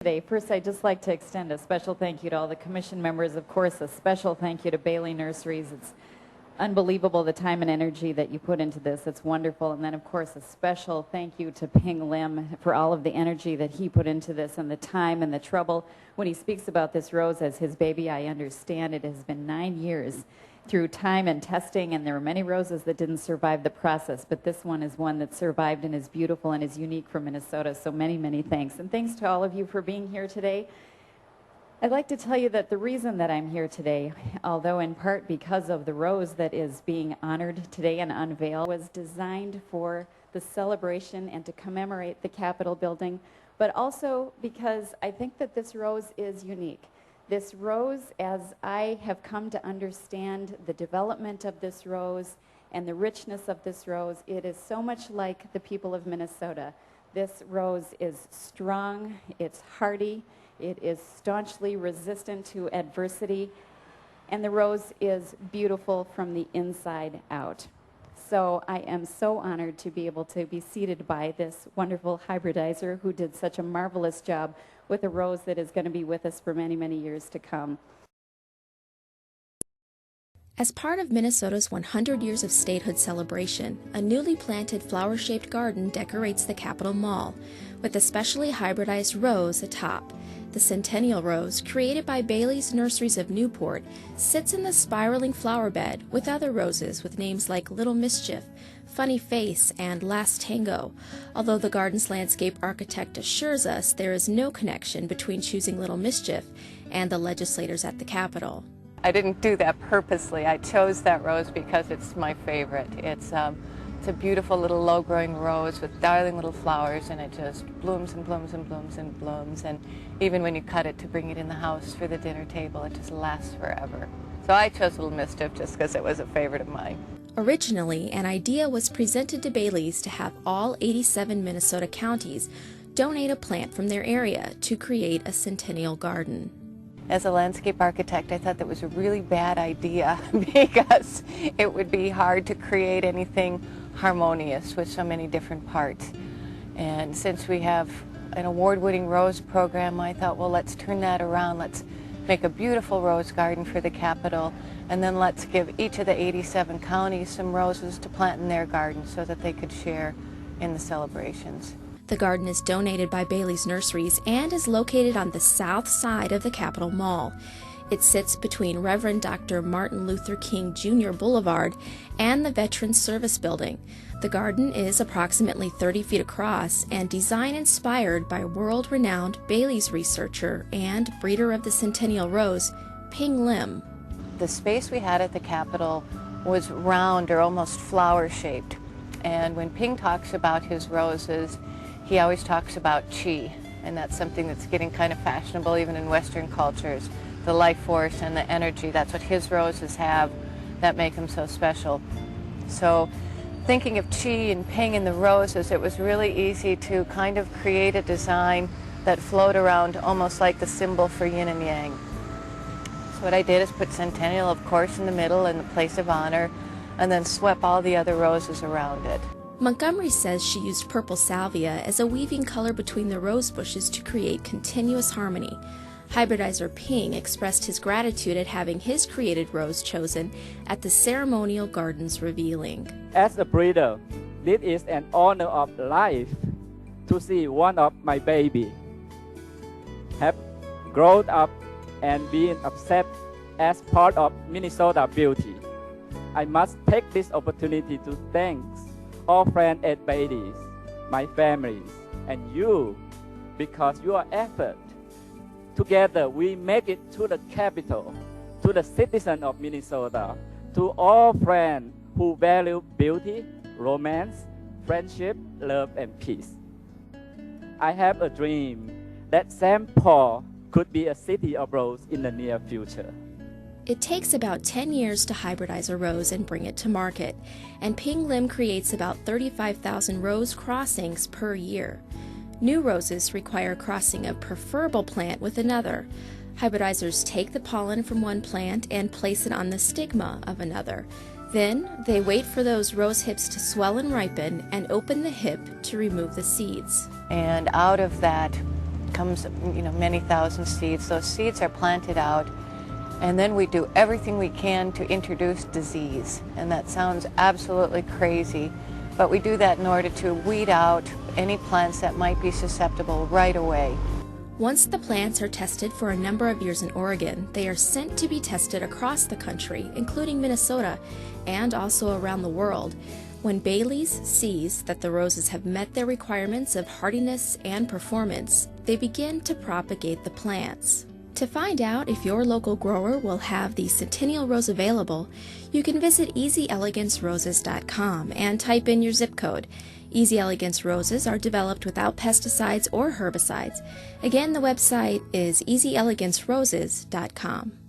Today, first, I'd just like to extend a special thank you to all the commission members. Of course, a special thank you to Bailey Nurseries. It's unbelievable the time and energy that you put into this. It's wonderful. And then, of course, a special thank you to Ping Lim for all of the energy that he put into this and the time and the trouble. When he speaks about this rose as his baby, I understand it has been 9 years through time and testing, and there were many roses that didn't survive the process, but this one is one that survived and is beautiful and is unique for Minnesota. So many, many thanks. And thanks to all of you for being here today. I'd like to tell you that the reason that I'm here today, although in part because of the rose that is being honored today and unveiled, was designed for the celebration and to commemorate the Capitol building, but also because I think that this rose is unique. This rose, as I have come to understand the development of this rose and the richness of this rose, it is so much like the people of Minnesota. This rose is strong, it's hardy, it is staunchly resistant to adversity, and the rose is beautiful from the inside out. So I am so honored to be able to be seated by this wonderful hybridizer who did such a marvelous job with a rose that is going to be with us for many, many years to come. As part of Minnesota's 100 Years of Statehood celebration, a newly planted flower-shaped garden decorates the Capitol Mall, with a specially hybridized rose atop. The Centennial rose, created by Bailey's Nurseries of Newport, sits in the spiraling flower bed with other roses with names like Little Mischief, Funny Face, and Last Tango, although the garden's landscape architect assures us there is no connection between choosing Little Mischief and the legislators at the Capitol. I didn't do that purposely. I chose that rose because it's my favorite. It's a beautiful little low-growing rose with darling little flowers, and it just blooms and blooms and blooms and blooms. And even when you cut it to bring it in the house for the dinner table, it just lasts forever. So I chose Little Mischief just because it was a favorite of mine. Originally, an idea was presented to Bailey's to have all 87 Minnesota counties donate a plant from their area to create a Centennial garden. As a landscape architect, I thought that was a really bad idea because it would be hard to create anything harmonious with so many different parts. And since we have an award-winning rose program, I thought, well, let's turn that around. Let's make a beautiful rose garden for the Capitol, and then let's give each of the 87 counties some roses to plant in their gardens so that they could share in the celebrations. The garden is donated by Bailey's Nurseries and is located on the south side of the Capitol Mall. It sits between Reverend Dr. Martin Luther King Jr. Boulevard and the Veterans Service Building. The garden is approximately 30 feet across and design inspired by world-renowned Bailey's researcher and breeder of the Centennial Rose, Ping Lim. The space we had at the Capitol was round or almost flower-shaped. And when Ping talks about his roses, he always talks about chi, and that's something that's getting kind of fashionable even in Western cultures. The life force and the energy, that's what his roses have that make them so special. So thinking of chi and Ping and the roses, it was really easy to kind of create a design that flowed around almost like the symbol for yin and yang. So what I did is put Centennial, of course, in the middle in the place of honor, and then swept all the other roses around it. Montgomery says she used purple salvia as a weaving color between the rose bushes to create continuous harmony. Hybridizer Ping expressed his gratitude at having his created rose chosen at the ceremonial garden's revealing. As a breeder, this is an honor of life to see one of my baby have grown up and been accepted as part of Minnesota beauty. I must take this opportunity to thank all friends at Bailey's, my families, and you, because your effort. Together we make it to the Capitol, to the citizens of Minnesota, to all friends who value beauty, romance, friendship, love, and peace. I have a dream that St. Paul could be a city of roses in the near future. It takes about 10 years to hybridize a rose and bring it to market, and Ping Lim creates about 35,000 rose crossings per year. New roses require crossing a preferable plant with another. Hybridizers take the pollen from one plant and place it on the stigma of another. Then they wait for those rose hips to swell and ripen and open the hip to remove the seeds. And out of that comes, many thousand seeds. Those seeds are planted out, and then we do everything we can to introduce disease. And that sounds absolutely crazy, but we do that in order to weed out any plants that might be susceptible right away. Once the plants are tested for a number of years in Oregon, they are sent to be tested across the country, including Minnesota, and also around the world. When Bailey's sees that the roses have met their requirements of hardiness and performance, they begin to propagate the plants. To find out if your local grower will have the Centennial rose available, you can visit EasyEleganceRoses.com and type in your zip code. Easy Elegance roses are developed without pesticides or herbicides. Again, the website is EasyEleganceRoses.com.